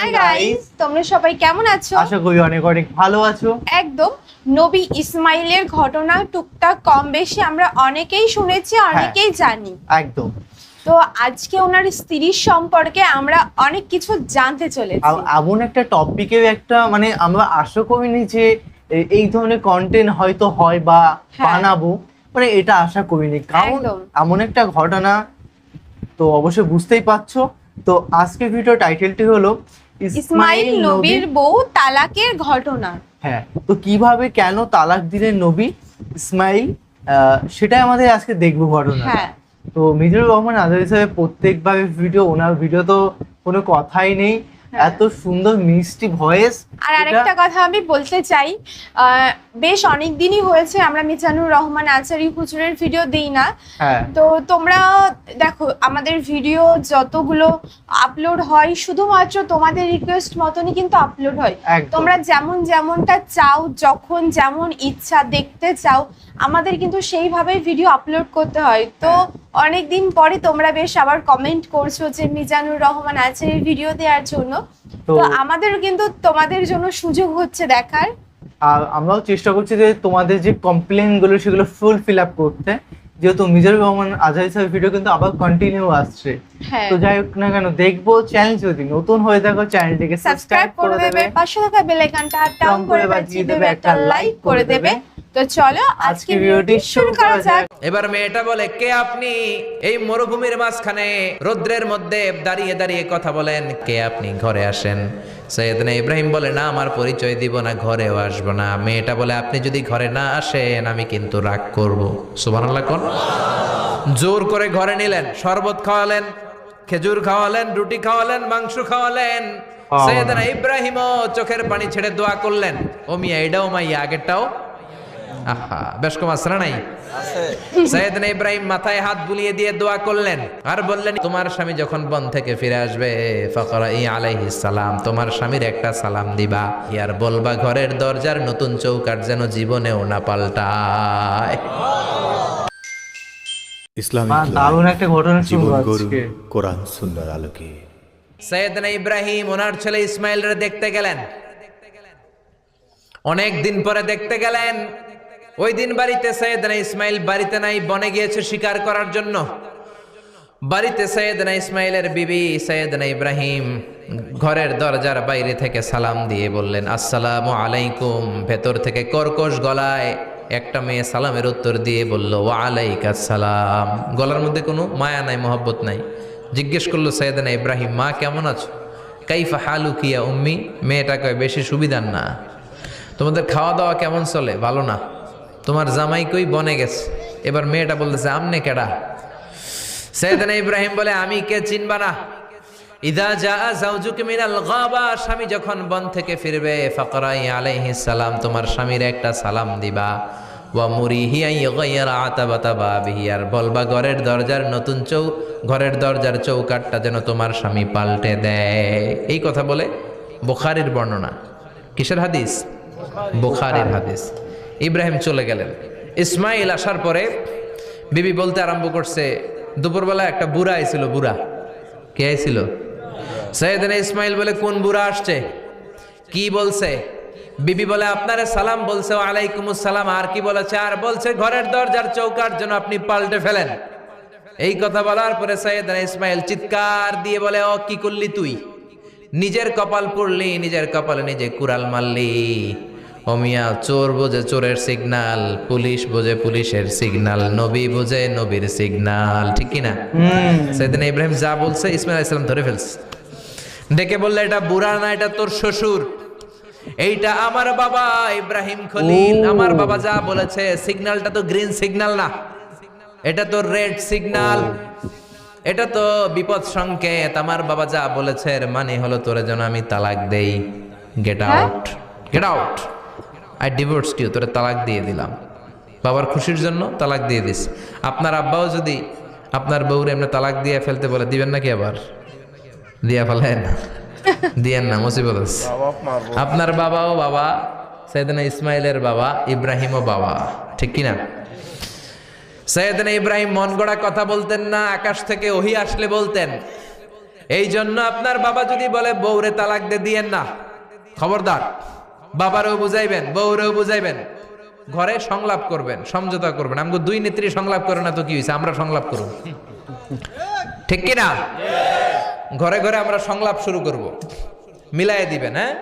Hi guys, তোমরা সবাই কেমন আছো? আশা করি অনেক অনেক ভালো আছো। একদম। নবী ইসমাইলের ঘটনা টুকটাক কম বেশি আমরা অনেকেই শুনেছি, অনেকেই জানি। একদম। তো আজকে ওনার স্ত্রীর সম্পর্কে আমরা অনেক কিছু জানতে চলেছি। এমন একটা টপিকেও একটা মানে আমরা আশা করিনি যে এই ধরনের কন্টেন্ট হয়তো হয় বা বানাবো, মানে এটা আশা করিনি, কারণ এমন একটা ঘটনা তো অবশ্যই বুঝতেই পারছো। তো আজকের ভিডিও টাইটেলটি হলো ইসমাইল নবীর বউ তালাকের ঘটনা। হ্যাঁ, তো কিভাবে কেন তালাক দিলেন নবী ইসমাইল, সেটাই আমাদের আজকে দেখবো ঘটনা। তো মিজানুর রহমান আজাদ হিসেবে প্রত্যেকবার ভিডিও, ওনার ভিডিও তো কোনো কথাই নেই, এত সুন্দর মিষ্টি ভয়েস। আর আরেকটা কথা আমি বলতে চাই, বেশ অনেক দিনই হয়েছে আমরা মিজানুর রহমান আচারি হুজুরের ভিডিও দিই না। তো তোমরা দেখো আমাদের ভিডিও যতগুলো আপলোড হয় শুধুমাত্র তোমাদের রিকোয়েস্ট মতনই কিন্তু আপলোড হয়। তোমরা যেমনটা চাও, যখন যেমন ইচ্ছা দেখতে চাও, আমাদের কিন্তু সেইভাবে ভিডিও আপলোড করতে হয়। তো অনেকদিন পরে তোমরা বেশ আবার কমেন্ট করছো যে মিজানুর রহমান আচারির ভিডিও দেওয়ার জন্য। তো আমাদের কিন্তু তোমাদের জন্য সুযোগ হচ্ছে দেখার, আর আমরাও চেষ্টা করছি যে তোমাদের যে কমপ্লেন গুলো সেগুলো ফুলফিল আপ করতে, যেহেতু মিজানুর রহমান আজাদ সাহেবের ভিডিও কিন্তু আবার কন্টিনিউ আসছে। তো যাই হোক না কেন, দেখবো। চ্যানেল যদি নতুন হয়ে থাকো চ্যানেলটিকে সাবস্ক্রাইব করে দেবে, পাশে থাকা বেল আইকনটা টান করে বাজিয়ে দেবে, একটা লাইক করে দেবে। তো চলো আজকে ভিডিওটি শুরু করা যাক। এবার মেয়েটা বলে, কে আপনি? এই মরুভূমির মাঝখানে রৌদ্রের মধ্যে দাঁড়িয়ে দাঁড়িয়ে কথা বলেন, কে আপনি? ঘরে আসেন। সৈয়দনা ইব্রাহিম বলে, না, আমার পরিচয় দিব না, ঘরেও আসবো না। মেয়েটা বলে, আপনি যদি ঘরে না আসেন আমি কিন্তু রাগ করব। সুবহানাল্লাহ কোন। জোর করে ঘরে নিলেন, শরবত খাওয়ালেন, খেজুর খাওয়ালেন, রুটি খাওয়ালেন, মাংস খাওয়ালেন। সৈয়দনা ইব্রাহিমও চোখের পানি ছেড়ে দোয়া করলেন, ও মিয়া এটাও মাইয়া আগেরটাও। আহা, বেশ কম আসরা নাই। সাইয়েদনা ইব্রাহিম মাথায় হাত বুলিয়ে দিয়ে দোয়া করলেন আর বললেন, তোমার স্বামী যখন বন থেকে ফিরে আসবে ফাকরাই আলাইহিস সালাম, তোমার স্বামীর একটা সালাম দিবা, আর বলবা ঘরের দরজার নতুন চৌকাঠ যেন জীবনেও না পাল্টায়। ইসলামিক দারুণ একটা ঘটনা শুনবো আজকে কোরআন সুন্নাহর আলোকে। সাইয়েদনা ইব্রাহিম ওনার ছেলে ইসমাইলরে দেখতে গেলেন। অনেক দিন পরে দেখতে গেলেন। ওই দিন বাড়িতে সৈয়দনা ইসমাইল বাড়িতে নাই, বনে গিয়েছে শিকার করার জন্য। বাড়িতে সৈয়দনা ইসমাইলের বিবি সৈয়দনা ইব্রাহিম ঘরের দরজার বাইরে থেকে সালাম দিয়ে বললেন, আসসালামু আলাইকুম। ভেতর থেকে কর্কশ গলায় একটা মেয়ে সালামের উত্তর দিয়ে বলল, ওয়া আলাইকাস সালাম। গলার মধ্যে কোনো মায়া নাই, মহব্বত নাই। জিজ্ঞেস করলো সৈয়দনা ইব্রাহিম, মা কেমন আছো? কাইফা হালুকি ইয়া উম্মি। মেয়েটা কয়, বেশি সুবিধার না। তোমাদের খাওয়া দাওয়া কেমন চলে? ভালো না। তোমার জামাই কই? বনে গেছে। এবার মেয়েটা বলতেছে, আমনে কেডা? সাইয়েদনা ইব্রাহিম বলে, আমি কে চিনবা না? ইদা জাআ যাওজুকা মিনাল গাবা, স্বামী যখন বন থেকে ফিরবে ফাকরাই আলাইহিস সালাম, তোমার স্বামীর একটা সালাম দিবা। ওয়া মুরিহি আন ইগাইরা আতাবাতা বাবিহি, আর বলবা ঘরের দরজার চৌকাঠটা যেন তোমার স্বামী পাল্টে দেয়। এই কথা বলে বুখারীর বর্ণনা। কিসের হাদিস? বুখারীর হাদিস। ইব্রাহিম চলে গেলেন। ইসমাইল আসার পরে বিবি বলতে আরম্ভ করছে, দুপুরবেলা একটা বুড়া আইছিল। বুড়া কে আইছিল? সৈয়দনা ইসমাইল বলে, কোন বুড়া আসছে? কি বলছে? বিবি বলে, আপনারে সালাম বলছে। ওয়া আলাইকুমুস সালাম। আর কি বলেছে? আর বলছে ঘরের দরজার চৌকাঠ যেন আপনি পাল্টে ফেলেন। এই কথা বলার পরে সৈয়দনা ইসমাইল চিৎকার দিয়ে বলে, ও কি করলি তুই? নিজের কপাল পুড়লি, নিজের কপালে নিজে কুড়াল মারলি। ও মিয়া, চোর বোঝে চোরের সিগনাল, পুলিশ বোঝে পুলিশের সিগনাল, নবী বোঝে নবীর সিগনাল, ঠিক কিনা? সেদিন ইব্রাহিম যা বলছে ইসমাইল আলাইহিস সালাম ধরে ফেলছে। ডেকে বললে, এটা বুড়া না, এটা তোর শ্বশুর, এইটা আমার বাবা ইব্রাহিম খলিল। আমার বাবা যা বলেছে, সিগন্যালটা তো গ্রিন সিগন্যাল না, এটা তো রেড সিগন্যাল, এটা তো বিপদ সংকেত। আমার বাবা যা বলেছে এর মানে হলো তোরে যেন আমি তালাক দেই। Get out, get out, I divorced you. তোরে তালাক দিয়ে দিলাম। বাবার খুশির জন্য তালাক দিয়ে দিস। আপনার আব্বাও যদি আপনার বউরে এমনি তালাক দিয়ে ফেলতে বলে, দিবেন নাকি? আবার দিয়া ফেলেন, দিয়েন না, মুসিবত আছে। আপনার বাবাও বাবা, সাইয়েদনা ইসমাইলের বাবা, ইব্রাহিমও বাবা, ঠিক কিনা? সাইয়েদনা ইব্রাহিম মন গড়া কথা বলতেন না, আকাশ থেকে ওহী আসলে বলতেন। এই জন্য আপনার বাবা যদি বলে বউরে তালাক দিয়েন না, খবরদার, বাবারেও বুঝাইবেন, বউরেও বুঝাইবেন, ঘরে সংলাপ করবেন, সমঝোতা করবেন। আমগো দুই নেত্রী সংলাপ করে না তো কি হয়েছে, আমরা সংলাপ করব, ঠিক কিনা? ঘরে ঘরে আমরা সংলাপ শুরু করব, মিলাই দিবেন, হ্যাঁ,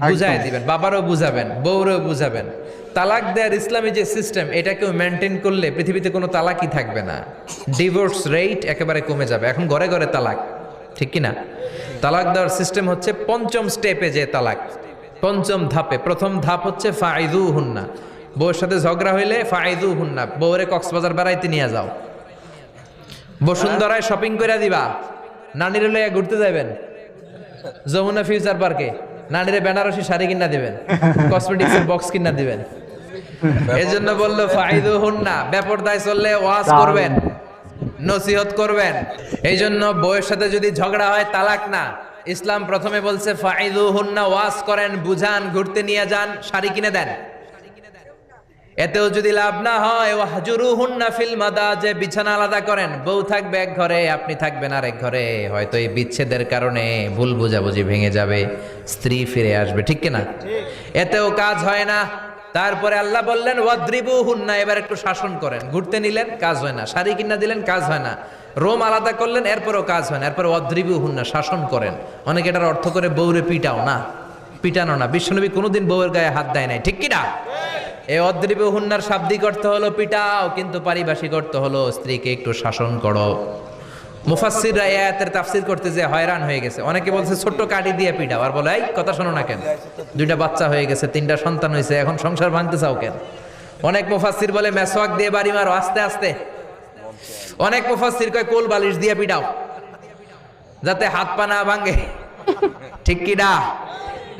বুঝাই দিবেন, বাবারও বুঝাবেন, বউরেও বুঝাবেন। তালাক দেওয়ার ইসলামী যে সিস্টেম, এটাকেও মেনটেন করলে পৃথিবীতে কোনো তালাকই থাকবে না, ডিভোর্স রেট একেবারে কমে যাবে। এখন ঘরে ঘরে তালাক, ঠিক কিনা? তালাক দেওয়ার সিস্টেম হচ্ছে পঞ্চম স্টেপে যে তালাক, পঞ্চম ধাপে। প্রথম ধাপ হচ্ছে ফাইদু হুন্না, বউয়ের সাথে ঝগড়া হইলে ফাইদু হুন্না, বউরে কক্সবাজার বেড়াইতে নিয়ে যাও, বসুন্ধরায় শপিং করে দিবা, নানিরে লইয়া ঘুরতে যাবেন যমুনা ফিউচার পার্কে, নানিরে বেনারসি শাড়ি কিনা দিবেন, কসমেটিক্সের বক্স কিনা দিবেন। এই জন্য বললো ফাইদু হুন্না, বেপরদায় চললে ওয়াজ করবেন, নসিহত করবেন। এই জন্য বউয়ের সাথে যদি ঝগড়া হয় তালাক না, ইসলাম প্রথমে বলছে ফাইদু হুন্না, ওয়াজ করেন, বুঝান, ঘুরতে নিয়ে যান, শাড়ি কিনে দেন। এতেও যদি লাভ না হয়, ওয়াহজুরুহুন্না ফিল মাদাজি, বিছানা আলাদা করেন, বউ থাকবে এক ঘরে, আপনি থাকবেন আরেক ঘরে। হয়তো এই বিচ্ছেদের কারণে ভুল বোঝাবুঝি ভেঙে যাবে, স্ত্রী ফিরে আসবে, ঠিক কিনা? এতেও কাজ হয় না। তারপরে আল্লাহ বললেন ওয়াদ্রিবুহুন্না, এবার একটু শাসন করেন। ঘুরতে নিলেন, কাজ হয় না, শাড়ি কিনা দিলেন, কাজ হয় না, রোম আলাদা করলেন, এরপরও কাজ হয় না, এরপর ওয়াদ্রিবুহুন্না, শাসন করেন। অনেকে এটার অর্থ করে বউরে পিটাও না, পিটানো না। বিশ্বনবী কোনোদিন বউয়ের গায়ে হাত দেয় নাই, ঠিক কিনা? এই ওয়াদ্রিবুহুন্নার শাব্দিক অর্থ হলো পিটাও, কিন্তু পারিভাষিক অর্থ হলো স্ত্রীকে একটু শাসন করো। মুফাসসিররা এই আয়াতের তাফসীর করতে যে হয়রান হয়ে গেছে। অনেকে বলছে ছোট্ট কাঠি দিয়ে পিটাও, আর বলে এই কথা শোনো না কেন, দুইটা বাচ্চা হয়ে গেছে, 3টা সন্তান হয়েছে, এখন সংসার ভাঙতে চাও কেন? অনেক মুফাসসির বলে মেসওয়াক দিয়ে বাড়ি মারো আস্তে আস্তে। অনেক মুফাসসির কয় কোল বালিশ দিয়ে পিটাও, যাতে হাত পা না ভাঙে, ঠিক কি না?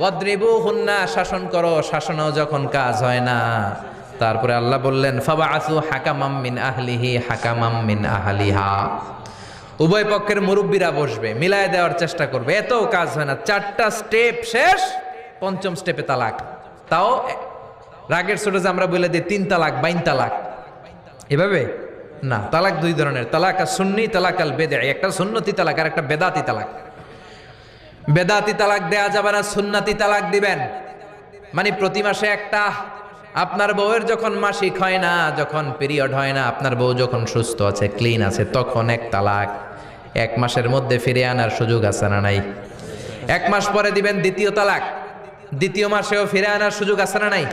ওয়াদ্রিবুহুন্না, শাসন করো। শাসনও যখন কাজ হয় না, তারপরে আল্লাহ বললেন ফাবাআসু হাকামাম মিন আহলিহি হাকামাম মিন আহলিহা, উভয় পক্ষের মুরব্বীরা বসবে, মিলায় দেওয়ার চেষ্টা করবে। এতও কাজ হয় না, 4টা স্টেপ শেষ, পঞ্চম স্টেপে তালাক। তাও রাগের ছোট যে আমরা বলে দিই 3 তালাক, 22 তালাক, এভাবে না। তালাক 2 ধরনের, তালাক আর সুন্নি, তালাক আল বেদঈ। একটা সুন্নতি তালাক আর একটা বেদাতি তালাক। বেদাতি তালাক দেয়া যাবে না, সুন্নতি তালাক দিবেন। মানে প্রতি মাসে একটা, আপনার বউয়ের যখন মাসিক হয় না, যখন পিরিয়ড হয় না, আপনার বউ যখন সুস্থ আছে, ক্লিন আছে, তখন এক তালাক। 1 মাসের মধ্যে ফিরে আনার সুযোগ আছে না নাই? 1 মাস পরে দিবেন দ্বিতীয় তালাক, দ্বিতীয় মাসেও ফিরে আনার সুযোগ আছে না নাই?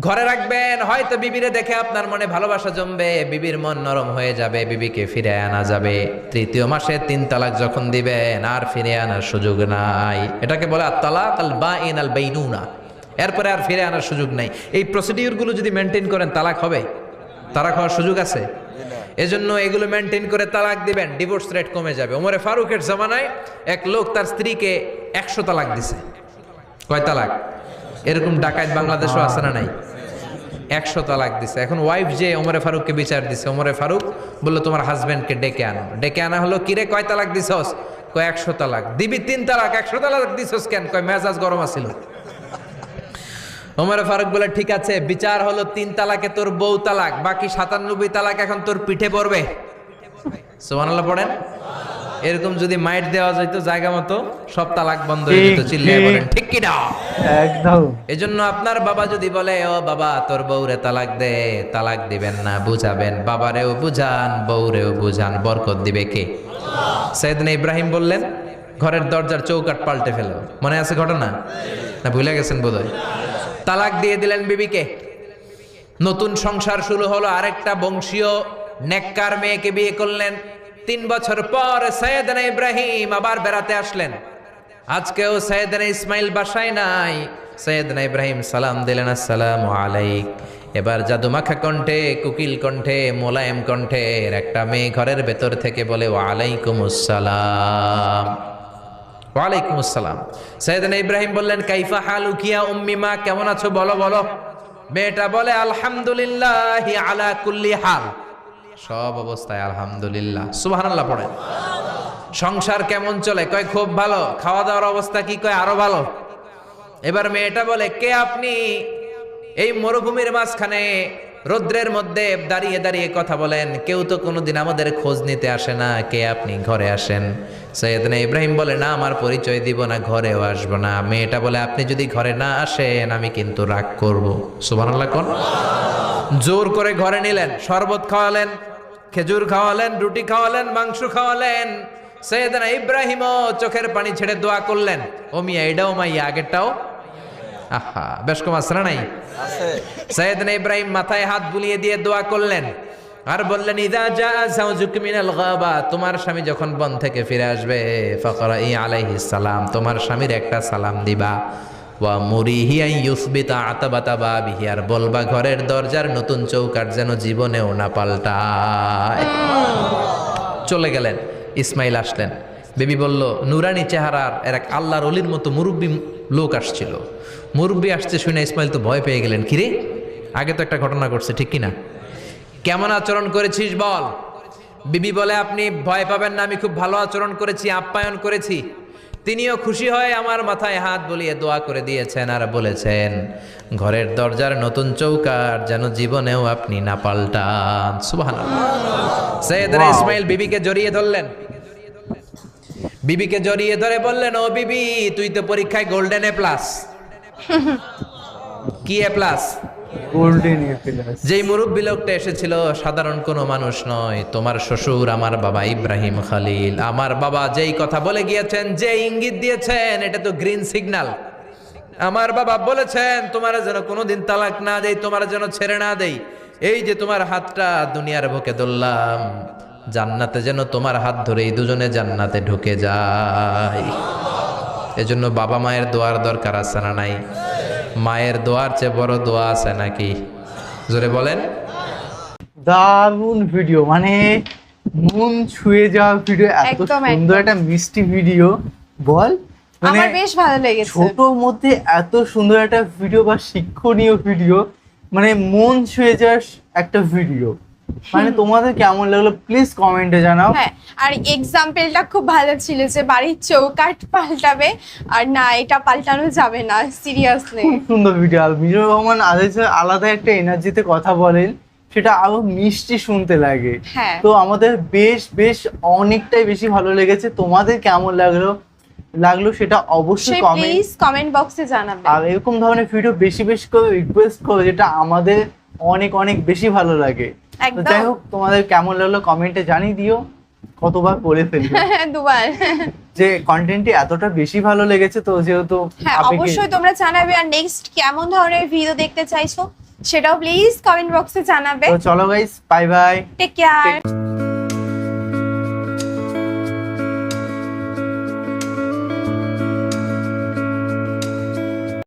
ঘরে রাখবেন, হয়তো বিবিরে দেখে আপনার মনে ভালোবাসা জমবে, বিবির মন নরম হয়ে যাবে, বিবিকে ফিরে আনা যাবে। তৃতীয় মাসে 3 তালাক যখন দিবেন, আর ফিরে আনার সুযোগ নাই। এটাকে বলে আত-তালাক আল বাঈন আল বাইনুনা, এরপরে আর ফিরে আনার সুযোগ নাই। এই প্রসিডিউরগুলো যদি মেনটেন করেন, তালাক হবে? তালাক হওয়ার সুযোগ আছে? এজন্য এগুলো মেনটেন করে তালাক দিবেন, ডিভোর্স রেট কমে যাবে। ওমরে ফারুকের জামানায় এক লোক তার স্ত্রীকে 100 তালাক দিছে। কয় তালাক? এরকম ডাকাত বাংলাদেশও আছে না নাই? 100 তালাক দিছে। এখন ওয়াইফ যে ওমরে ফারুককে বিচার দিছে, ওমরে ফারুক বললো তোমার হাজবেন্ডকে ডেকে আনো। ডেকে আনা হলো, কিরে কয় তালাক দিছস? কয় 100 তালাক। দিবি 3 তালাক, 100 তালাক দিছস কেন? কয় মেজাজ গরম আছিল। ওমরে ফারুক বলে ঠিক আছে, বিচার হলো 3 তালাকে তোর বউ তালাক, বাকি 97 তালাক এখন তোর পিঠে পড়বে। সুবহানাল্লাহ পড়েন। এরকম যদি মাইট দেওয়া যেত জায়গা মতো, সব তালাক বন্ধ হয়ে যেত। চিল্লায় বলেন ঠিক কি না? একদম। এজন্য আপনার বাবা যদি বলে ও বাবা তোর বউরে তালাক দে, তালাক দিবেন না, বুঝাবেন। বাবারেও বুঝান, বউরেও বুঝান, বরকত দিবে কে? সাইয়েদনা ইব্রাহিম বললেন ঘরের দরজার চৌকাঠ পাল্টে ফেলো। মনে আছে ঘটনা? না ভুলে গেছেন বোধহয়? তালাক দিয়ে দিলেন বিবিকে। নতুন সংসার শুরু হলো, আরেকটা বংশীয় নেককার মেয়েকে বিয়ে করলেন। 3 বছর পর সাইয়েদনা ইব্রাহিম আবার বেড়াতে আসলেন। আজকেও সাইয়েদনা ইসমাইল বাসায় নাই। সাইয়েদনা ইব্রাহিম সালাম দিলেন, আসসালামু আলাইক। এবার জাদুমাখা কণ্ঠে, কুকিল কণ্ঠে, মোলায়েম কণ্ঠের একটা মেয়ে ঘরের ভেতর থেকে বলে ওয়ালাইকুমুস সালাম। ওয়ালাইকুমুস সালাম। সাইয়েদনা ইব্রাহিম বললেন কাইফা হালুকিয়া উম্মি, মা কেমন আছো বলো বলো। মেয়েটা বলে আলহামদুলিল্লাহি আলা কুল্লি হাল, সব অবস্থায় আলহামদুলিল্লাহ। সুবহানাল্লাহ পড়েন। সংসার কেমন চলে? কয় খুব ভালো। খাওয়া দাওয়ার অবস্থা কি? কয় আরো ভালো। এবার মেয়েটা বলে কে আপনি? এই মরুভূমির মাঝখানে রৌদ্রের মধ্যে দাঁড়িয়ে দাঁড়িয়ে কথা বলেন, কেউ তো কোনোদিন আমাদের খোঁজ নিতে আসে না, কে আপনি, ঘরে আসেন। সৈয়দনা ইব্রাহিম বলে, না আমার পরিচয় দিব না, ঘরেও আসবো না। মেয়েটা বলে, আপনি যদি ঘরে না আসেন আমি কিন্তু রাগ করব। সুবহানাল্লাহ কোন। জোর করে ঘরে নিলেন, শরবত খাওয়ালেন, খেজুর খাওয়ালেন, রুটি খাওয়ালেন, মাংস খাওয়ালেন। সৈয়দনা ইব্রাহিমও চোখের পানি ছেড়ে দোয়া করলেন। ও মিয়া, এটাও মাইয়া, আগেরটাও। আহা, বেশ কম আসরা নাই। সৈয়দনা ইব্রাহিম মাথায় হাত বুলিয়ে দিয়ে দোয়া করলেন আর বললেন, ইদা জা যাওজুক মিনাল গাবা, তোমার স্বামী যখন বন থেকে ফিরে আসবে, ফাকরাই আলাইহিস সালাম, তোমার স্বামীর একটা সালাম দিবা। ওয়া মুরিহি আন ইউসবিতা আতাবাতা বাবিহি, আর বলবা ঘরের দরজার নতুন চৌকাঠ যেন জীবনেও না পাল্টায়। চলে গেলেন। ইসমাইল আসলেন। বেবি বলল, নুরানি চেহারার এক আল্লাহর ওলির মতো মুরব্বী লোক আসছিল। মুরব্বী আসছে শুনে ইসমাইল তো ভয় পেয়ে গেলেন। কিরে, আগে তো একটা ঘটনা ঘটছে, ঠিক কিনা? কেমন আচরণ করেছিস বল। বিবি বলে, আপনি ভয় পাবেন না, আমি খুব ভালো আচরণ করেছি, আপ্যায়ন করেছি। তিনিও খুশি হয়ে আমার মাথায় হাত বুলিয়ে দোয়া করে দিয়েছেন আর বলেছেন, ঘরের দরজার নতুন চৌকাঠ যেন জীবনেও আপনি না পাল্টান। সুবহানাল্লাহ। সৈয়দনা ইসমাইল বিবিকে জড়িয়ে ধরলেন। বিবিকে জড়িয়ে ধরে বললেন, ও বিবি, তুই তো পরীক্ষায় গোল্ডেন এ প্লাস। কি এ প্লাস? Golden A plus. যেই মুরব্বী লোকটা এসেছিল সাধারণ কোনো মানুষ নয়, তোমার শ্বশুর আমার বাবা ইব্রাহিম খালিল। আমার বাবা যেই কথা বলে গিয়েছেন, যে ইঙ্গিত দিয়েছেন, এটা তো গ্রিন সিগন্যাল। আমার বাবা বলেছেন তোমার যেন কোনোদিন তালাক না দেই, তোমার যেন ছেড়ে না দেই। এই যে তোমার হাতটা দুনিয়ার বুকে ধরলাম, জান্নাতে যেন তোমার হাত ধরেই দুজনে জান্নাতে ঢুকে যায়। এজন্য বাবা মায়ের দোয়ার দরকার আছে না নাই? মায়ের দোয়ার চেয়ে বড় দোয়া আছে নাকি? জোরে বলেন। দারুণ ভিডিও, মানে মন ছুঁয়ে যাওয়া ভিডিও, এত একদম, সুন্দর একদম। একটা মিষ্টি ভিডিও। বল, মানে আমার বেশ ভালো লেগেছে। ছোটর মধ্যে এত সুন্দর একটা ভিডিও বা শিক্ষণীয় ভিডিও, মানে মন ছুঁয়ে যাওয়ার একটা ভিডিও। মানে তোমাদের কেমন লাগলো প্লিজ কমেন্টে জানাও। হ্যাঁ, আর এক্সাম্পলটা খুব ভালো ছিল যে বাড়ির চৌকাঠ পাল্টাবে, আর না, এটা পাল্টানো যাবে না, সিরিয়াসলি। খুব সুন্দর ভিডিও। আর মিজানুর রহমান আদেশের আলাদা একটা এনার্জিতে কথা বলেন, সেটা আরো মিষ্টি শুনতে লাগে। হ্যাঁ। তো আমাদের বেশ অনেকটাই বেশি ভালো লেগেছে। তোমাদের কেমন লাগলো সেটা অবশ্যই প্লিজ কমেন্ট বক্সে জানাবেন। আর এরকম ধরনের ভিডিও বেশি করে রিকোয়েস্ট করো, যেটা আমাদের অনেক বেশি ভালো লাগে। তো একদম। যাই হোক, তোমাদের কেমন লাগলো কমেন্টে জানিয়ে দিও। কতবার করে ফেলবো দুবার। যে কন্টেন্টটি এতটা বেশি ভালো লেগেছে, তো যেহেতু হ্যাঁ, অবশ্যই তোমরা জানাবে। আর নেক্সট কেমন ধরনের ভিডিও দেখতে চাইছো সেটাও প্লিজ কমেন্ট বক্সে জানাবে। তো চলো guys, bye bye, take care.